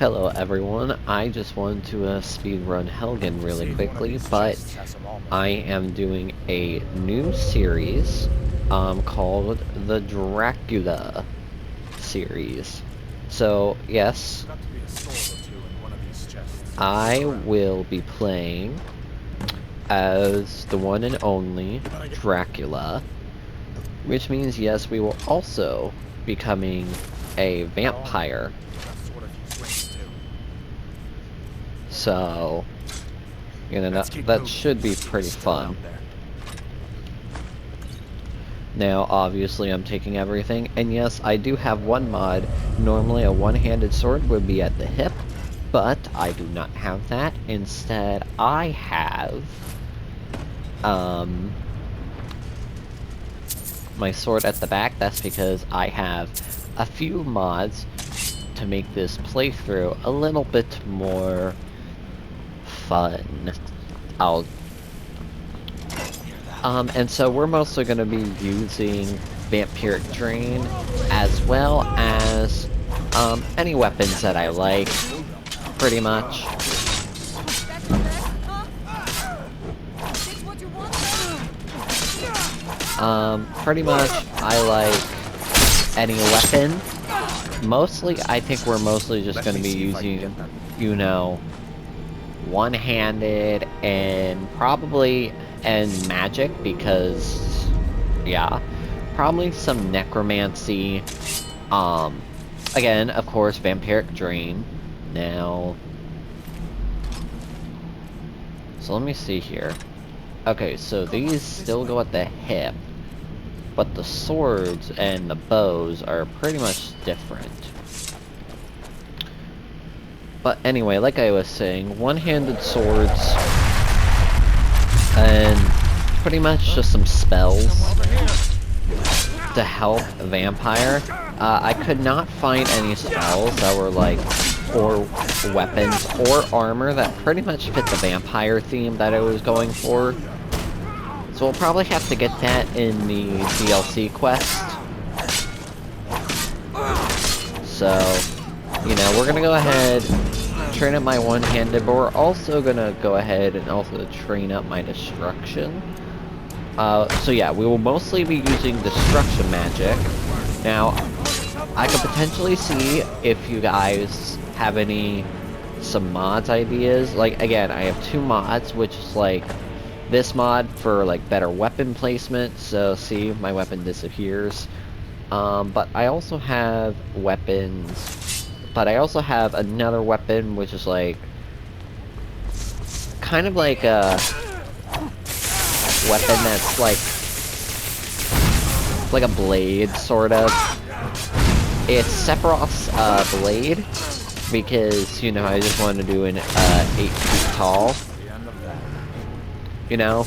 Hello everyone, I just wanted to speedrun Helgen really quickly, but I am doing a new series called the Dracula Series. So, yes, I will be playing as the one and only Dracula, which means, yes, we will also be becoming a vampire. So, you know, that should be pretty fun. Now, obviously, I'm taking everything, and yes, I do have one mod. Normally, a one-handed sword would be at the hip, but I do not have that. Instead, I have, my sword at the back. That's because I have a few mods to make this playthrough a little bit more fun. And so we're mostly going to be using Vampiric Drain as well as any weapons that I like, pretty much. Pretty much I like any weapon. Mostly, I think we're mostly just going to be using, you know, one-handed and probably magic, because yeah, probably some necromancy. Again, of course, Vampiric Drain. Now, so let me see here. Okay, so these still go at the hip, but the swords and the bows are pretty much different. But anyway, like I was saying, one-handed swords and pretty much just some spells to help a vampire. I could not find any spells that were like, or weapons or armor that pretty much fit the vampire theme that I was going for. So we'll probably have to get that in the DLC quest. So, you know, we're gonna go ahead, train up my one-handed, but we're also gonna go ahead and also train up my destruction. So yeah, we will mostly be using destruction magic. Now, I could potentially see if you guys have some mods ideas. Like, again, I have two mods, which is like this mod for like better weapon placement. So see, my weapon disappears. But I also have weapons. But I also have another weapon, which is like kind of like a weapon that's like a blade, sort of. It's Sephiroth's blade, because, you know, I just wanted to do an 8 feet tall. You know?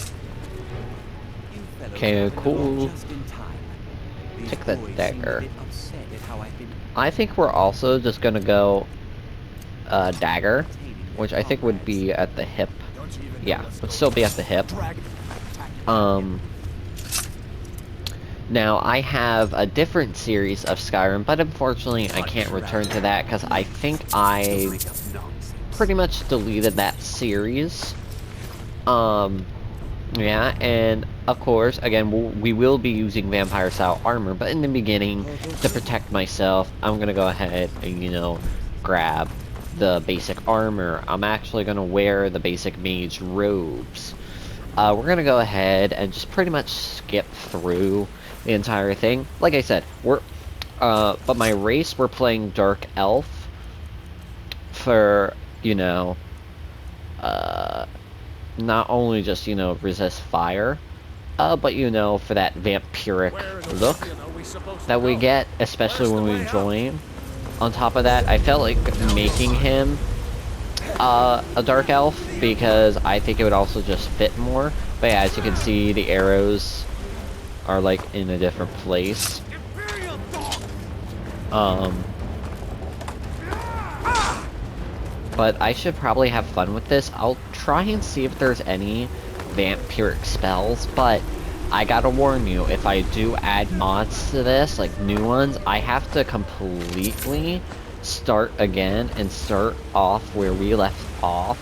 Okay, cool. Take the dagger. I think we're also just gonna go dagger, which I think would be at the hip. Yeah, would still be at the hip. Now, I have a different series of Skyrim, but unfortunately I can't return to that because I think I pretty much deleted that series. Yeah, and of course, again, we will be using vampire-style armor, but in the beginning, to protect myself, I'm gonna go ahead and, you know, grab the basic armor. I'm actually gonna wear the basic mage robes. We're gonna go ahead and just pretty much skip through the entire thing. Like I said, but my race, we're playing Dark Elf for, you know, not only just, you know, resist fire, but, you know, for that vampiric look that we get, especially when we join. On top of that, I felt like making him a Dark Elf, because I think it would also just fit more. But yeah, as you can see, the arrows are like in a different place. But I should probably have fun with this. I'll try and see if there's any vampiric spells, but I gotta warn you, if I do add mods to this, like new ones, I have to completely start again and start off where we left off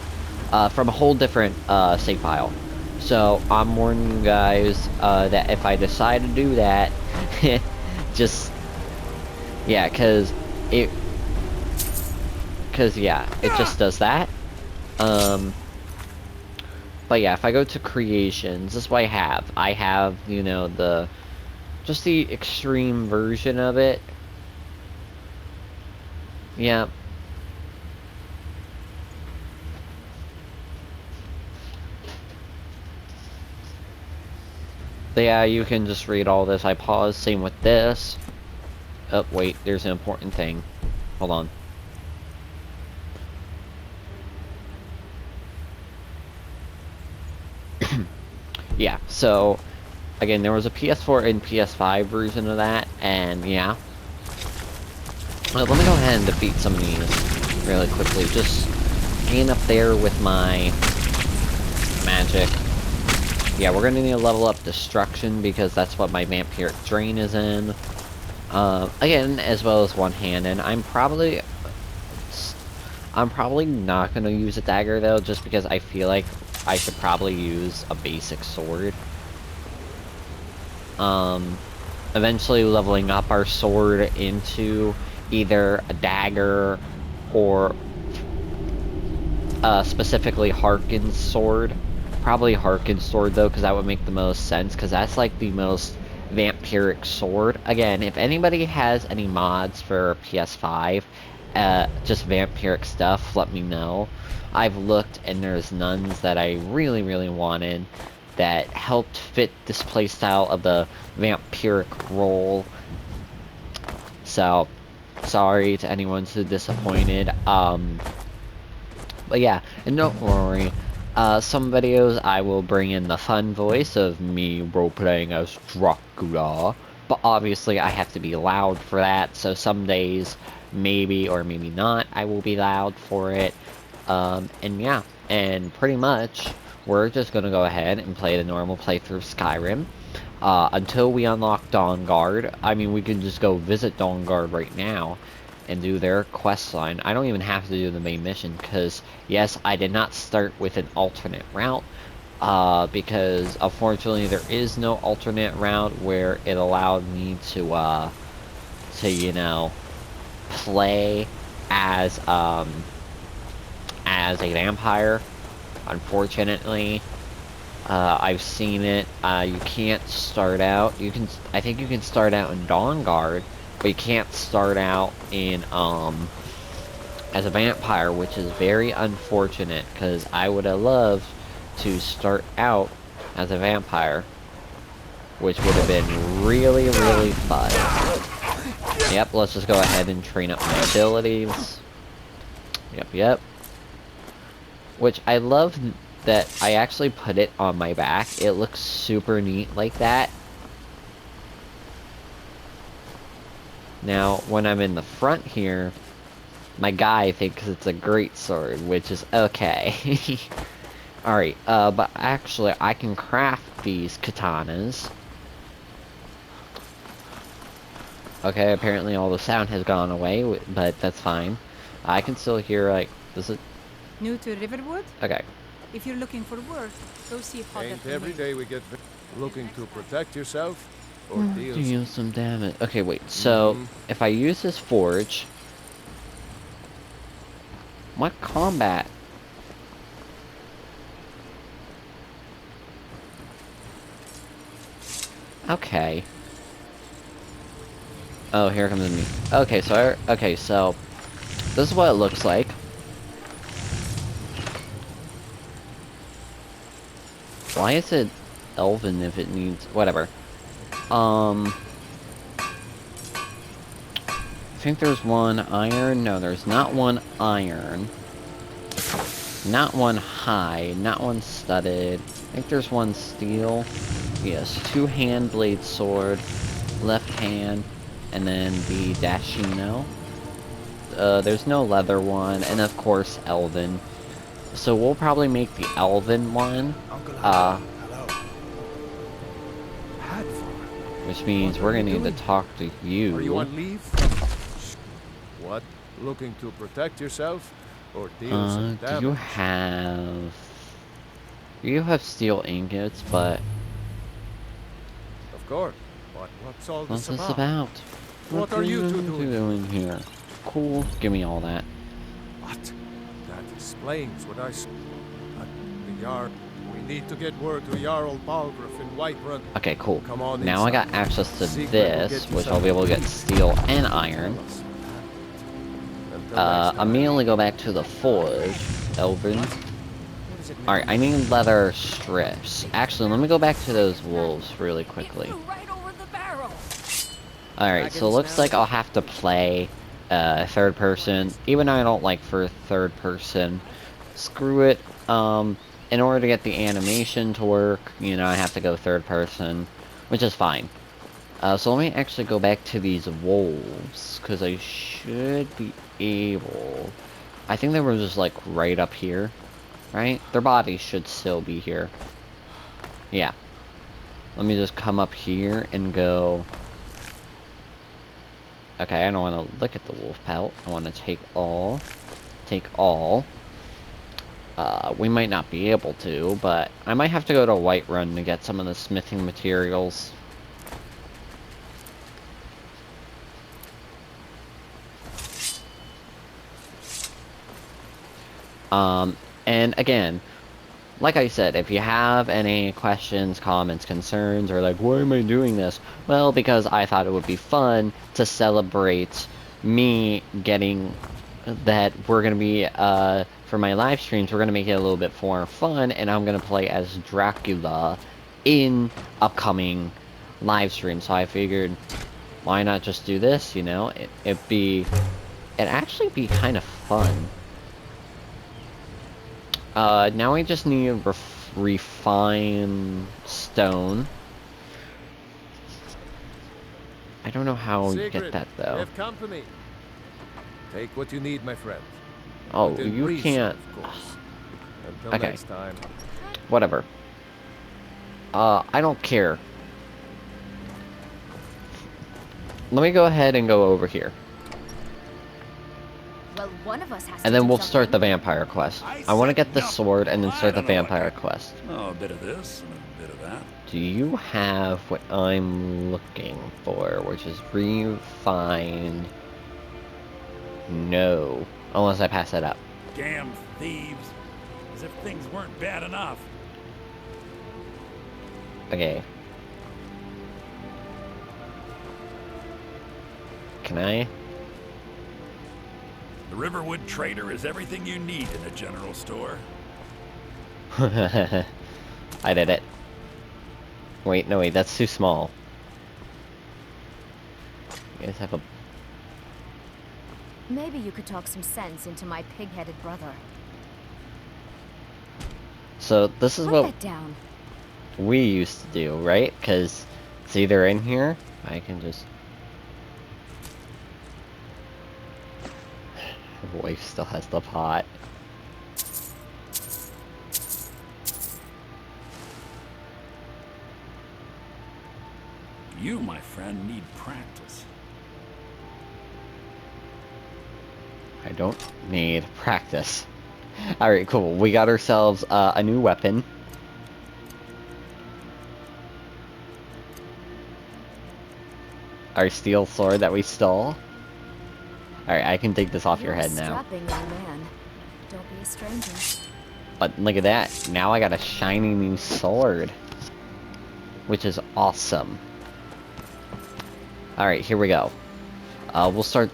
from a whole different save file. So I'm warning you guys that if I decide to do that, just yeah, cause yeah, it just does that. But yeah, if I go to creations, this is what I have. I have, you know, just the extreme version of it. Yeah. But yeah, you can just read all this. I paused. Same with this. Oh, wait, there's an important thing. Hold on. Yeah, so, again, there was a PS4 and PS5 version of that, and yeah. Let me go ahead and defeat some of these really quickly. Just gain up there with my magic. Yeah, we're gonna need to level up Destruction because that's what my Vampiric Drain is in. Again, as well as one-handed. I'm probably not gonna use a dagger though, just because I feel like I should probably use a basic sword. Eventually leveling up our sword into either a dagger or specifically Harkin's sword. Probably Harkin's sword though, because that would make the most sense, because that's like the most vampiric sword. Again, if anybody has any mods for PS5, just vampiric stuff, let me know. I've looked and there's none that I really wanted that helped fit this playstyle of the vampiric role. So, sorry to anyone who's disappointed. But yeah, and don't worry. Some videos I will bring in the fun voice of me role-playing as Dracula, but obviously I have to be loud for that, so some days, maybe or maybe not, I will be loud for it. And yeah, and pretty much, we're just gonna go ahead and play the normal playthrough of Skyrim. Until we unlock Dawnguard. I mean, we can just go visit Dawnguard right now and do their quest line. I don't even have to do the main mission, because, yes, I did not start with an alternate route, because, unfortunately, there is no alternate route where it allowed me to, you know, play as a vampire, unfortunately. I've seen it. You can't start out. I think you can start out in Dawnguard, but you can't start out in, as a vampire, which is very unfortunate, because I would have loved to start out as a vampire, which would have been really fun. Yep, let's just go ahead and train up my abilities. Yep. Which I love that I actually put it on my back. It looks super neat like that. Now, when I'm in the front here, my guy thinks it's a great sword, which is okay. Alright, but actually, I can craft these katanas. Okay, apparently all the sound has gone away, but that's fine. I can still hear, like, does it... New to Riverwood? Okay. If you're looking for work, go see how Ain't every day we get looking to protect yourself or Deal some damage. Okay, wait. So, if I use this forge, what combat? Okay. Oh, here comes me. Okay, so this is what it looks like. Why is it elven if it needs whatever? I think there's one iron. No, there's not one iron. Not one hide. Not one studded. I think there's one steel. Yes, 2 hand blade sword, left hand, and then the dashino. There's no leather one, and of course elven. So we'll probably make the elven one. Which means we're gonna need to talk to you. Are you on leave? What? Looking to protect yourself or deal some Do damage? you have... You have steel ingots, but... Of course. But what's all What's this this about? about? What are you two doing? Here? Cool. Give me all that. What? That explains what I saw. The Jarl. We need to get word to Jarl Balgruuf in Whiterun. Okay, cool. Come on Now I inside. got access to Secret will this, get you which I'll be able to get something steel and iron. Until next time. Immediately go back to the forge, Elvin. What does it mean? Alright, I need leather strips. Actually, let me go back to those wolves really quickly. It flew right over the barrel. Alright, so it looks like I'll have to play third person. Even though I don't like for third person. Screw it. In order to get the animation to work, you know, I have to go third person, which is fine. So let me actually go back to these wolves, because I should be able... I think they were just, like, right up here, right? Their bodies should still be here. Yeah. Let me just come up here and go... Okay, I don't want to look at the wolf pelt. I want to take all. Take all. We might not be able to, but I might have to go to Whiterun to get some of the smithing materials. And again, like I said, if you have any questions, comments, concerns, or like, why am I doing this? Well, because I thought it would be fun to celebrate me getting that we're going to be, for my live streams, we're going to make it a little bit more fun, and I'm going to play as Dracula in upcoming live streams. So I figured, why not just do this, you know? It'd actually be kind of fun. Now we just need refine stone. I don't know how we Sigrid, get that, we though. have company. Take what you need, my friend. Oh, Within you reason, can't... of course. Until Okay. next time. Whatever. I don't care. Let me go ahead and go over here. Well, one of us has to And then do we'll start the something. vampire quest. I want to get the sword and then start the vampire quest. Oh, a bit of this and a bit of that. Do you have what I'm looking for, which is refined? No. Unless I pass it up. Damn thieves. As if things weren't bad enough. Okay. Can I? The Riverwood Trader is everything you need in a general store. I did it. Wait, no wait, that's too small. You guys have a... Maybe you could talk some sense into my pig-headed brother. So, this is Put what that down. we used to do, right? Because it's either in here, I can just... My wife still has the pot. You, my friend, need practice. I don't need practice. Alright, cool. We got ourselves a new weapon. Our steel sword that we stole. Alright, I can take this off your You're a head now. strapping young man. Don't be a stranger. But look at that. Now I got a shiny new sword. Which is awesome. Alright, here we go. We'll start...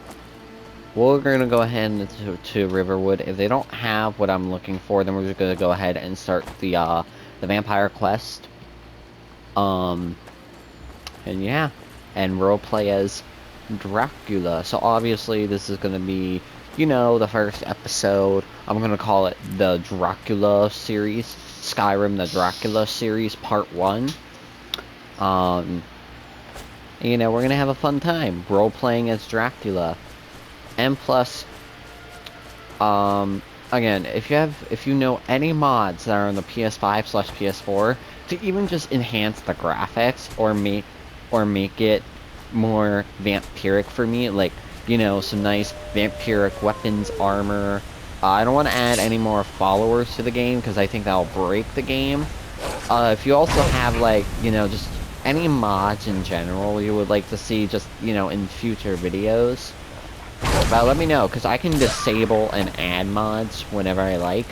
We're gonna go ahead to Riverwood. If they don't have what I'm looking for, then we're just gonna go ahead and start the vampire quest. And yeah. And roleplay as Dracula. So obviously this is gonna be, you know, the first episode. I'm gonna call it the Dracula Series. Skyrim, the Dracula Series, Part 1. You know, we're gonna have a fun time role-playing as Dracula. And plus, again, if you know any mods that are on the PS5/PS4 to even just enhance the graphics or make it more vampiric for me, like you know, some nice vampiric weapons, armor. I don't want to add any more followers to the game because I think that'll break the game. If you also have, like, you know, just any mods in general you would like to see just, you know, in future videos, let me know, because I can disable and add mods whenever I like.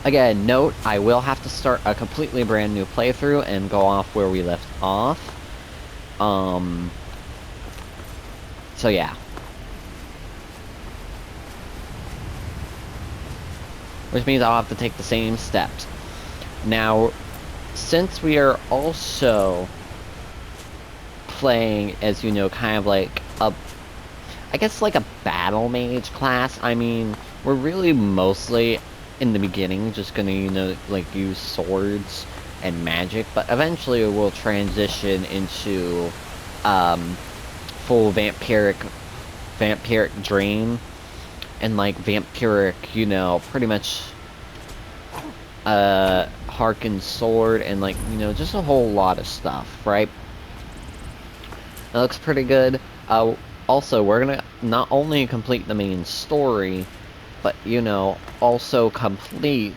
Again, note, I will have to start a completely brand new playthrough and go off where we left off. So yeah. Which means I'll have to take the same steps. Now, since we are also playing, as you know, kind of like a, I guess like a battle mage class, I mean, we're really mostly, in the beginning, just gonna, you know, like, use swords and magic, but eventually we'll transition into, full vampiric drain, and, like, vampiric, you know, pretty much, harkened sword, and, like, you know, just a whole lot of stuff, right? That looks pretty good. Also, we're gonna not only complete the main story, but, you know, also complete,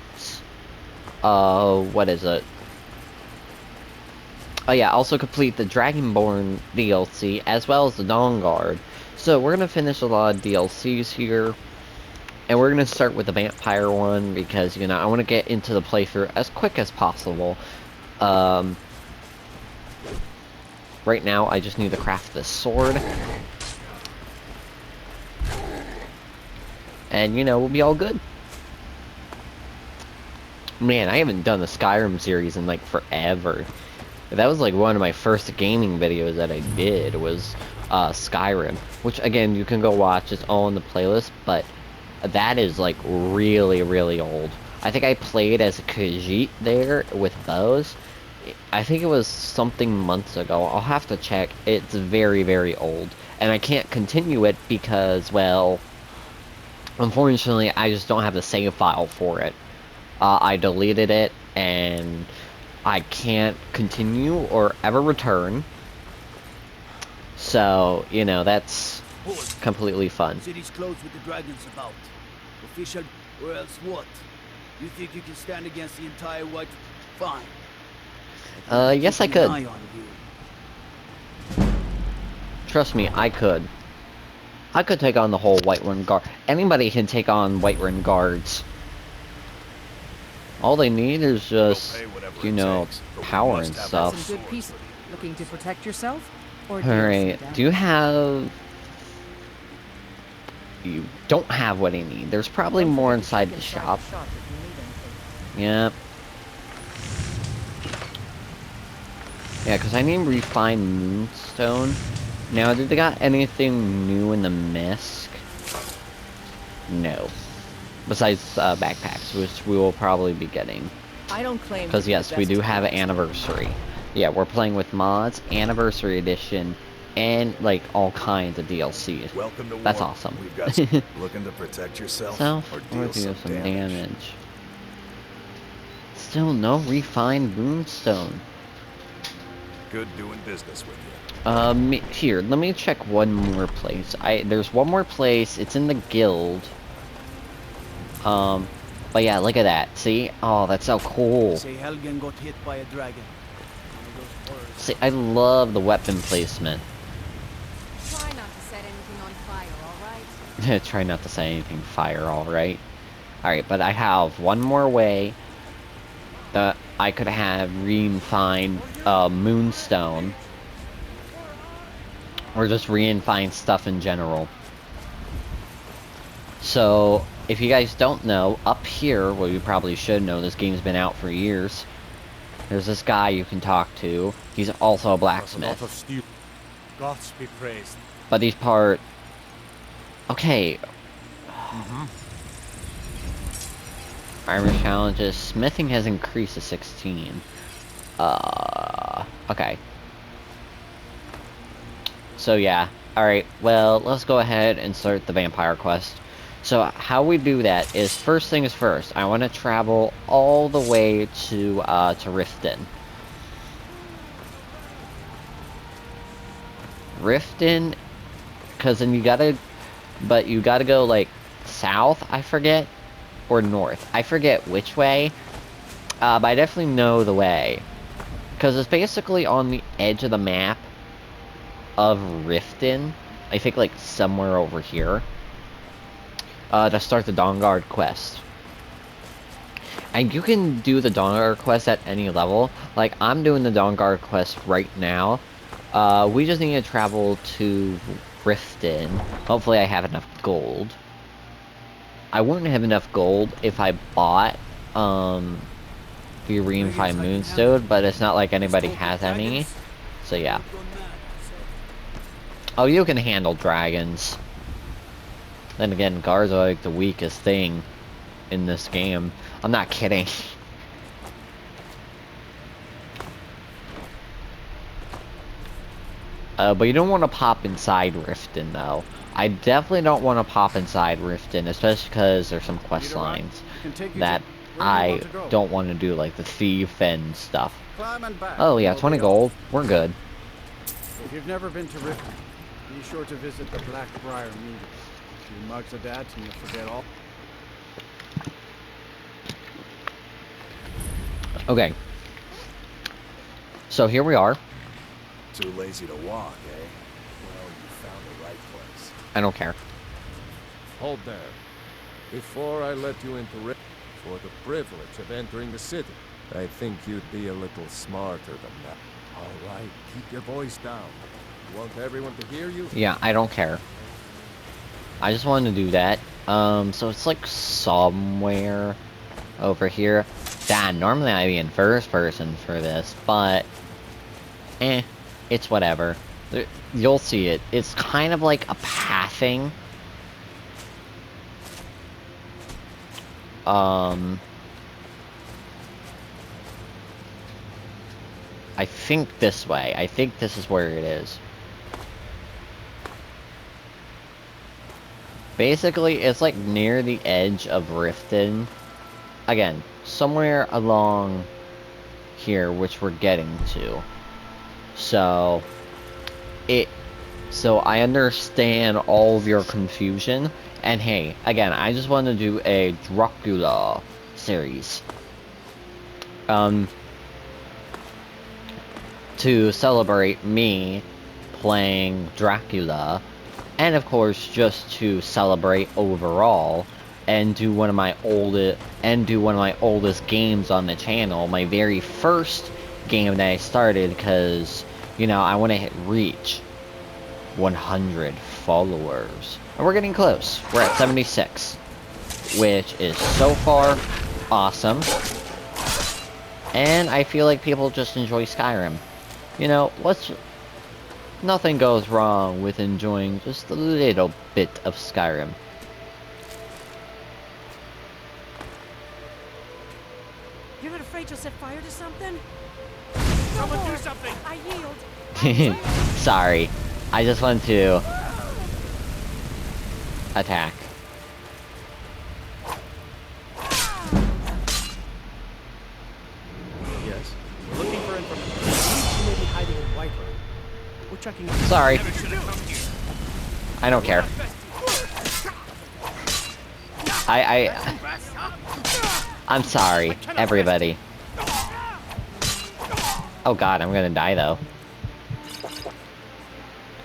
what is it? Oh yeah, also complete the Dragonborn DLC, as well as the Dawn Guard. So, we're gonna finish a lot of DLCs here, and we're gonna start with the vampire one, because, you know, I want to get into the playthrough as quick as possible. Right now, I just need to craft this sword. And, you know, we'll be all good. Man, I haven't done the Skyrim series in, like, forever. That was, like, one of my first gaming videos that I did, was, Skyrim. Which, again, you can go watch, it's all in the playlist, but that is, like, really, really old. I think I played as a Khajiit there with bows. I think it was something months ago. I'll have to check. It's very, very old. And I can't continue it because, well, unfortunately, I just don't have the save file for it. I deleted it, and I can't continue or ever return. So, you know, that's completely fun. City's closed with the dragons about. Official, or else what? You think you can stand against the entire white? Fine. Yes, I Keep an could. eye on you. Trust me, I could. I could take on the whole Whiterun Guard. Anybody can take on Whiterun Guards. All they need is just, you know, power and stuff. Some good piece. Looking to protect yourself? Or Alright, do you have... You don't have what I need. There's probably more inside the shop. Yep. Yeah, because I need refined moonstone. Now, did they got anything new in the misc? No. Besides backpacks, which we will probably be getting. I don't claim. Because yes, we do have an anniversary. Yeah, we're playing with mods, anniversary edition, and like all kinds of DLCs. Welcome to That's war. awesome. We've got some looking to protect yourself or deal some damage. Still no refined moonstone. Good doing business with you. Here, let me check one more place. There's one more place. It's in the guild. But yeah, look at that. See? Oh, that's so cool. Say Helgen got hit by a dragon. One of those horrors. See, I love the weapon placement. Try not to set anything on fire, alright? Try not to say anything fire, alright? Alright, but I have one more way that I could have refined moonstone. Or just refine stuff in general. So, if you guys don't know, up here, well, you probably should know, this game's been out for years. There's this guy you can talk to. He's also a A lot of blacksmith. steel. Gods be praised. But he's part... Okay. Armor challenges. Smithing has increased to 16. Okay. So yeah. Alright, well, let's go ahead and start the vampire quest. So how we do that is, first things first, I want to travel all the way to Riften. Riften because then you gotta go, like, south, I forget, or north. I forget which way, but I definitely know the way. Because it's basically on the edge of the map of Riften. I think, like, somewhere over here. To start the Dawnguard quest. And you can do the Dawnguard quest at any level. Like, I'm doing the Dawnguard quest right now. We just need to travel to Riften. Hopefully I have enough gold. I wouldn't have enough gold if I bought, the Reunified Moonstone, but it's not like anybody has any. So, yeah. Oh, you can handle dragons. Then again, guards are like the weakest thing in this game. I'm not kidding. But you don't want to pop inside Riften, though. I definitely don't want to pop inside Riften, especially because there's some quest lines that I don't want to do, like the thief and stuff. Oh yeah, 20 gold. We're good. If you've never been to Riften, be sure to visit the Blackbriar Meeting. You mugs of that and you'll forget all. Okay. So here we are. Too lazy to walk, eh? Well, you found the right place. I don't care. Hold there. Before I let you into Riften, for the privilege of entering the city, I think you'd be a little smarter than that. All right, keep your voice down. You want everyone to hear you? Yeah, I don't care. I just wanted to do that. So it's like somewhere over here. Damn, normally I'd be in first person for this, but it's whatever. You'll see it. It's kind of like a pathing. I think this way. I think this is where it is. Basically, it's like near the edge of Riften. Again, somewhere along here, which we're getting to. So I understand all of your confusion. And hey, again, I just want to do a Dracula series. To celebrate me playing Dracula. And of course, just to celebrate overall. And do one of my oldest games on the channel. My very first game that I started, because, you know, I want to reach 100 followers. And we're getting close. We're at 76. Which is so far awesome. And I feel like people just enjoy Skyrim. You know, nothing goes wrong with enjoying just a little bit of Skyrim. You're not afraid you'll set fire to something? Someone do something! I yield. Sorry. I just want to attack. Yes. We're looking for information. You may be hiding in Whiterun. We're checking. Sorry. Never should have come here. I don't care. I'm sorry, everybody. Oh god, I'm gonna die though.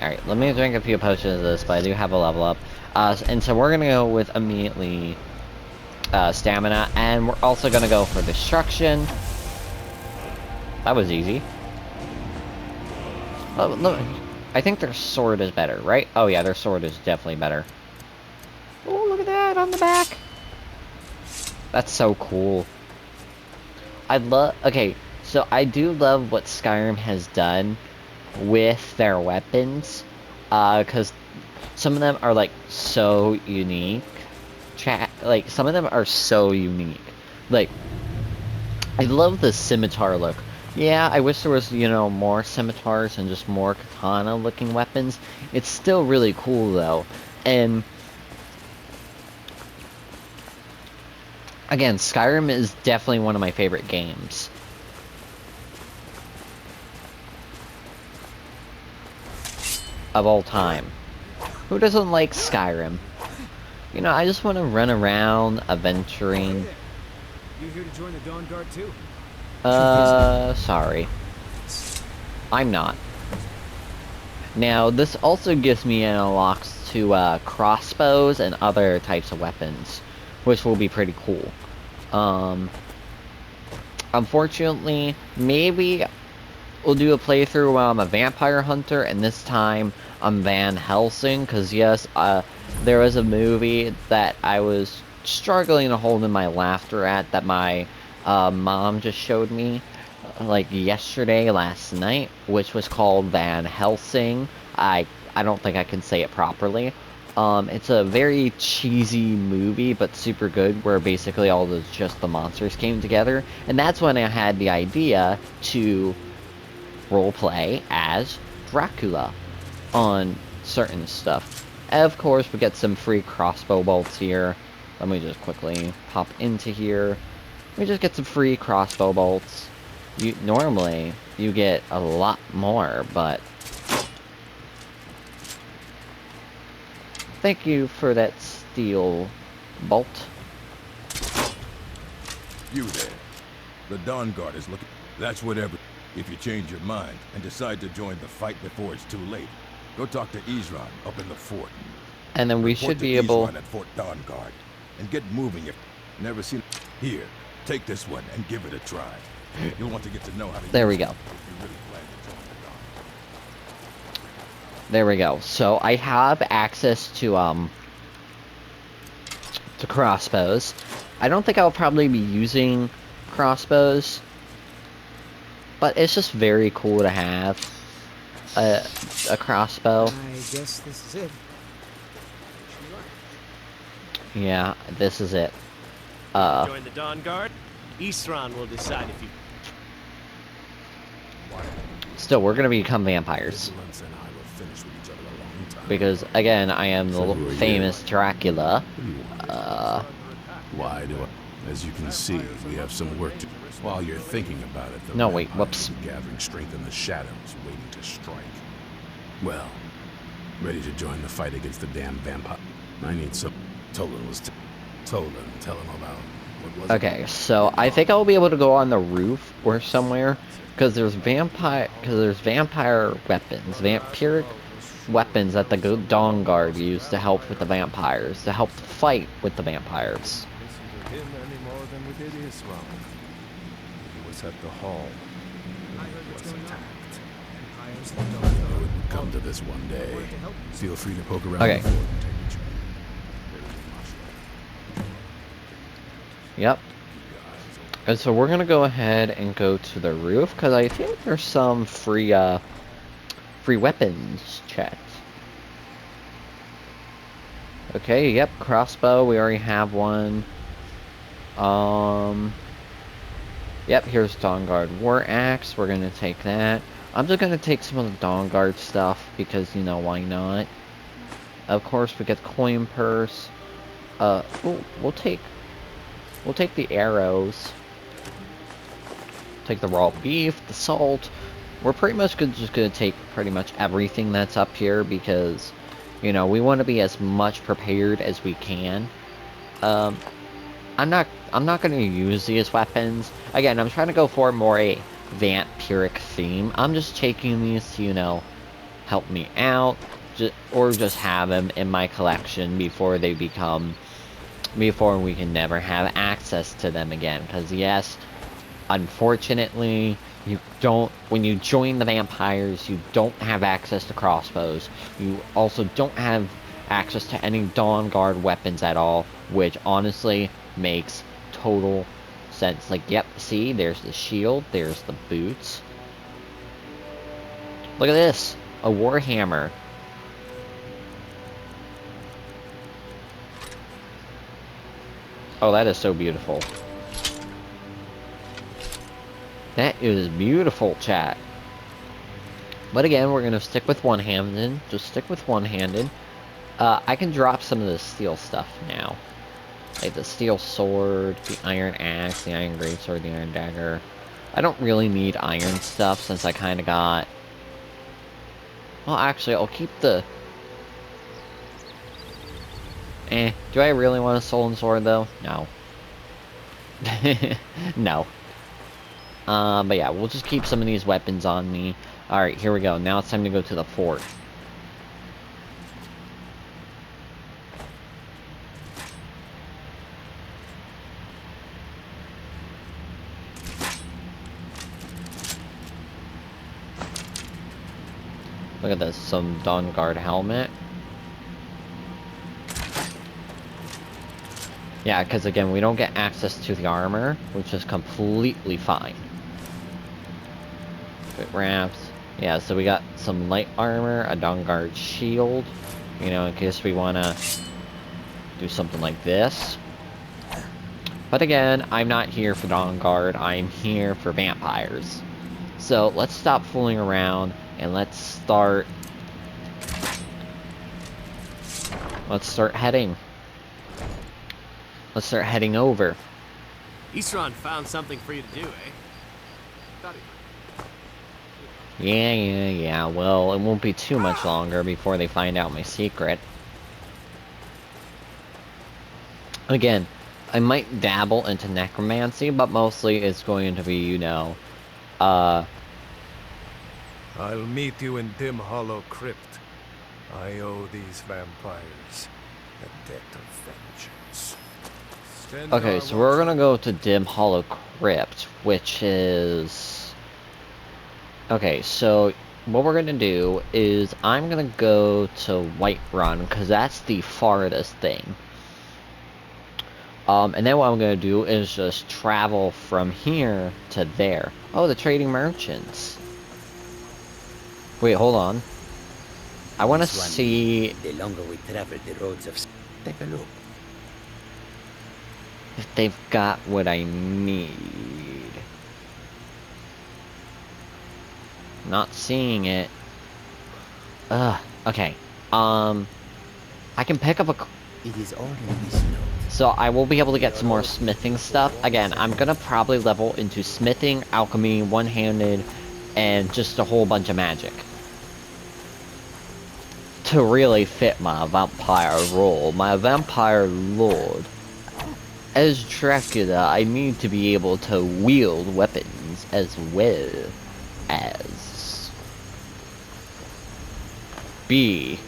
Alright, let me drink a few potions of this, but I do have a level up. And so we're gonna go with immediately stamina, and we're also gonna go for destruction. That was easy. Oh, look, I think their sword is better, right? Oh yeah, their sword is definitely better. Oh, look at that on the back. That's so cool. Okay, so I do love what Skyrim has done with their weapons, because some of them are like so unique. Like some of them are so unique. Like, I love the scimitar look. Yeah, I wish there was, you know, more scimitars and just more katana looking weapons. It's still really cool though. And again, Skyrim is definitely one of my favorite games. Of all time. Who doesn't like Skyrim? You know, I just want to run around, adventuring. You here to join the Dawn Guard too? Sorry. I'm not. Now, this also gives me unlocks to crossbows and other types of weapons, which will be pretty cool. Unfortunately, maybe we'll do a playthrough where I'm a vampire hunter, and this time I'm Van Helsing, because yes, there was a movie that I was struggling to hold in my laughter at that my mom just showed me, like yesterday, last night, which was called Van Helsing. I don't think I can say it properly. It's a very cheesy movie, but super good, where basically all just the monsters came together, and that's when I had the idea to roleplay as Dracula on certain stuff. And of course, we get some free crossbow bolts here. Let me just quickly pop into here. We just get some free crossbow bolts. Normally, you get a lot more, but thank you for that steel bolt. You there. The Dawn Guard is looking. That's whatever. If you change your mind and decide to join the fight before it's too late, go talk to Isran up in the fort. And then we Report should to be able... Isran at Fort Dawn Guard. And get moving if never seen. Here, take this one and give it a try. You'll want to get to know how to There we use go. it if you really plan to join the Dawn. There we go. So I have access to crossbows. I don't think I'll probably be using crossbows, but it's just very cool to have a crossbow. I guess this is it. Yeah, this is it. Join the Dawn Guard. Isran will decide if you. Still, we're gonna become vampires. Vigilance and I will finish with each other a long time. Because, again, I am the famous Dracula. Why do I? As you can see, we have some work to do. While you're thinking about it, the No, wait, vampires whoops. are gathering strength in the shadows, waiting to strike. Well, ready to join the fight against the damn vampire. I need some. Tolan was Tolan, tell him about what was it? Okay, so I think I'll be able to go on the roof or somewhere, because there's vampire weapons, vampiric weapons that the Dawn Guard use to help with the vampires, to help fight with the vampires. Listen to him any more than we did Isran. He was at the hall. He was attacked. It would come to this one day. Feel free to poke around Okay. the fort and take a check. Yep. And so we're gonna go ahead and go to the roof, because I think there's some free weapons checked. Okay, yep, crossbow, we already have one. Yep, here's Dawn Guard War Axe, we're gonna take that. I'm just gonna take some of the Dawn Guard stuff, because, you know, why not? Of course, we get coin purse. We'll take the arrows. Take the raw beef, the salt. We're pretty much just gonna take pretty much everything that's up here, because, you know, we want to be as much prepared as we can. I'm not gonna use these weapons. Again, I'm trying to go for more a vampiric theme. I'm just taking these to, you know, help me out, or just have them in my collection before they become, before we can never have access to them again. Because yes, unfortunately, you don't, when you join the vampires, you don't have access to crossbows. You also don't have access to any Dawn Guard weapons at all, which honestly makes total sense. Like, yep, see, there's the shield, there's the boots. Look at this, a warhammer. Oh, that is so beautiful. That is beautiful, chat. But again, we're going to stick with one-handed. Just stick with one-handed. I can drop some of the steel stuff now. Like the steel sword, the iron axe, the iron greatsword, the iron dagger. I don't really need iron stuff since I kind of got... Well, actually, I'll keep the... Do I really want a stolen sword, though? No. No. But yeah, we'll just keep some of these weapons on me. Alright, here we go. Now it's time to go to the fort. Look at this, some Dawn Guard helmet. Yeah, because again, we don't get access to the armor, which is completely fine. It wraps. Yeah, so we got some light armor, a Dawn Guard shield, you know, in case we want to do something like this. But again, I'm not here for Dawn Guard, I'm here for vampires. So let's stop fooling around and let's start heading. Let's start heading over. Isran found something for you to do, eh? Thought he... Yeah. Well, it won't be too much longer before they find out my secret. Again, I might dabble into necromancy, but mostly it's going to be, you know, I'll meet you in Dim Hollow Crypt. I owe these vampires a debt of vengeance. Okay, so we're gonna go to Dim Hollow Crypt, which is... Okay, so what we're gonna do is I'm gonna go to Whiterun, because that's the farthest thing. And then what I'm gonna do is just travel from here to there. Oh, the trading merchants. Wait, hold on. I want to see... The longer we travel the roads of... Take a look. If they've got what I need. Not seeing it. Okay. I can pick up a... It is all in this note. So I will be able to get some more smithing stuff. Again, I'm gonna probably level into smithing, alchemy, one-handed, and just a whole bunch of magic. To really fit my vampire role, my vampire lord. As Dracula, I need to be able to wield weapons as well as be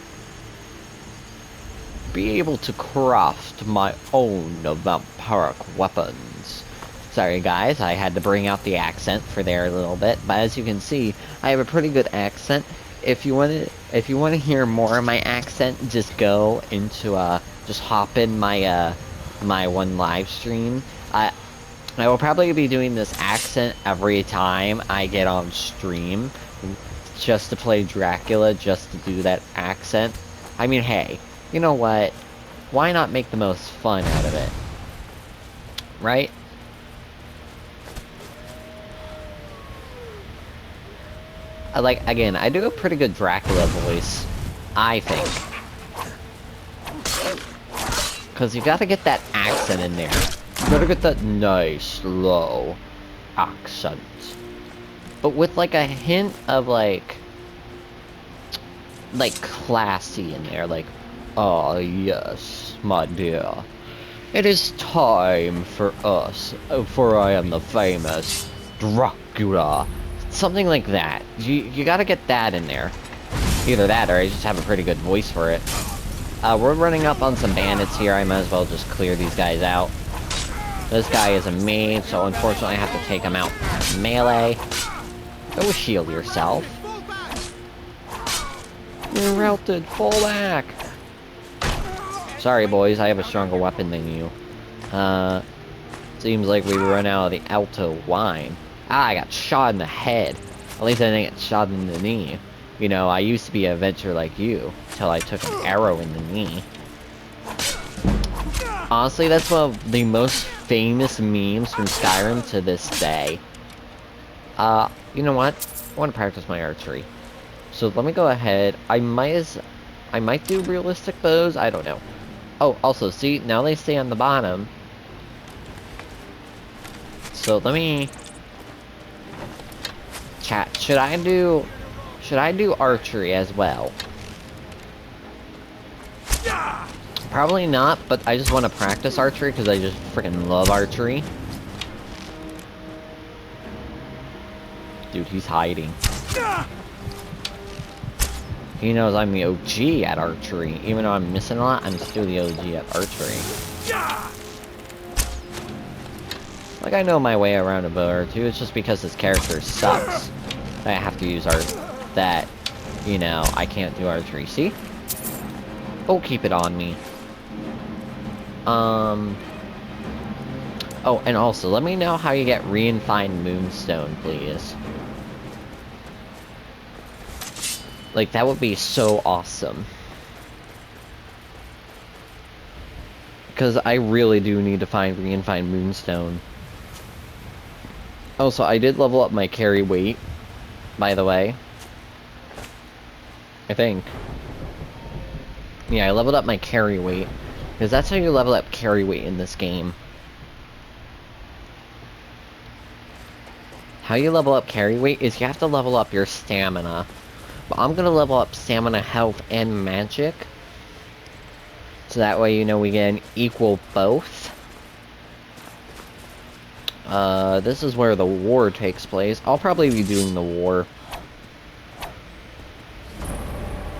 able to craft my own vampiric weapons. Sorry guys, I had to bring out the accent for there a little bit, but as you can see, I have a pretty good accent. If you want to hear more of my accent, just go into just hop in my my one live stream. I will probably be doing this accent every time I get on stream, just to play Dracula, just to do that accent. I mean, hey, you know what? Why not make the most fun out of it? Right? Again, I do a pretty good Dracula voice, I think. Because you gotta get that accent in there. You gotta get that nice, low accent. But with, like, a hint of, like, classy in there. Like, oh, yes, my dear. It is time for us, for I am the famous Dracula. Something like that. You gotta get that in there. Either that, or I just have a pretty good voice for it. We're running up on some bandits here. I might as well just clear these guys out. This guy is a mage, so unfortunately I have to take him out melee. Go shield yourself. You're routed. Fall back. Sorry, boys. I have a stronger weapon than you. Seems like we run out of the Alto wine. Ah, I got shot in the head. At least I didn't get shot in the knee. You know, I used to be an adventurer like you, till I took an arrow in the knee. Honestly, that's one of the most famous memes from Skyrim to this day. You know what? I want to practice my archery. So let me go ahead. I might do realistic bows. I don't know. Oh, also, see, now they stay on the bottom. So let me... Chat, should I do archery as well? Probably not, but I just want to practice archery because I just freaking love archery. Dude, he's hiding. He knows I'm the OG at archery. Even though I'm missing a lot, I'm still the OG at archery. Like, I know my way around a bow or two. It's just because this character sucks that I have to use art. That, you know, I can't do archery. See? Oh, keep it on me. Oh, and also, let me know how you get reinfined moonstone, please. Like, that would be so awesome. Because I really do need to find reinfined moonstone. Also, I did level up my carry weight, by the way. I think. Yeah, I leveled up my carry weight. Because that's how you level up carry weight in this game. How you level up carry weight is you have to level up your stamina. But I'm gonna level up stamina, health, and magic. So that way, you know, we can equal both. This is where the war takes place. I'll probably be doing the war.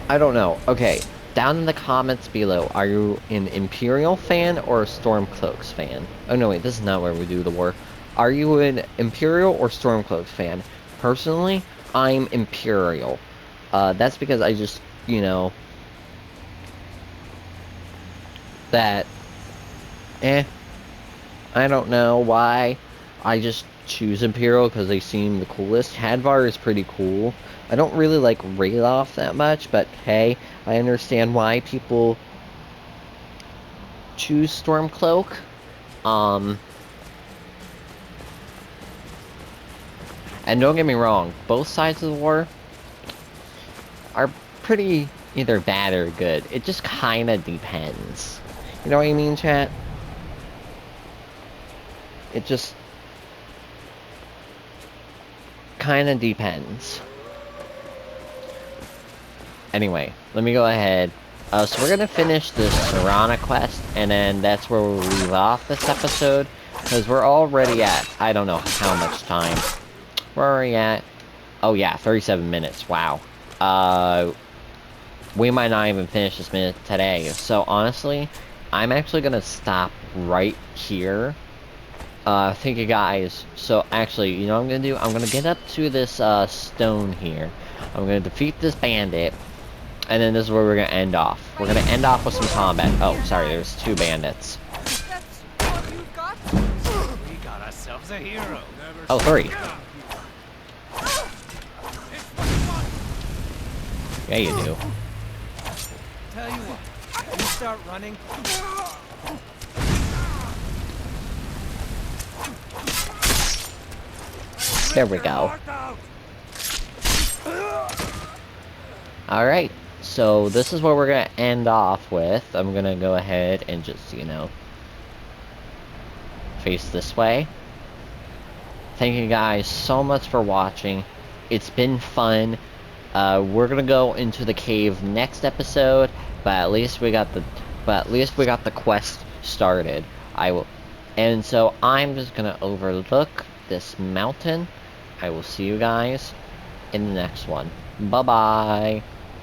I don't know. Okay, down in the comments below, are you an Imperial fan or a Stormcloaks fan? Oh no, wait, this is not where we do the war. Are you an Imperial or Stormcloaks fan? Personally, I'm Imperial. That's because I just, you know, that, I don't know why. I just choose Imperial because they seem the coolest. Hadvar is pretty cool. I don't really like Ralof that much, but hey, I understand why people choose Stormcloak. And don't get me wrong, both sides of the war are pretty either bad or good. It just kinda depends. You know what I mean, chat? It just kinda depends. Anyway, let me go ahead. So we're gonna finish this Serana quest, and then that's where we'll leave off this episode. Because we're already at, I don't know how much time. We're already at, oh yeah, 37 minutes, wow. We might not even finish this minute today. So honestly, I'm actually gonna stop right here. Thank you guys. So actually, you know what I'm gonna do? I'm gonna get up to this stone here. I'm gonna defeat this bandit. And then this is where we're gonna end off. We're gonna end off with some combat. Oh, sorry, there's 2 bandits. That's all you've got? We got ourselves a hero. Oh, 3. Yeah, you do. Tell you what, you start running. There we go. Alright, so this is where we're gonna end off with. I'm gonna go ahead and just, you know, face this way. Thank you guys so much for watching. It's been fun. We're gonna go into the cave next episode, but at least we got the quest started. And so I'm just gonna overlook this mountain. I will see you guys in the next one. Bye bye.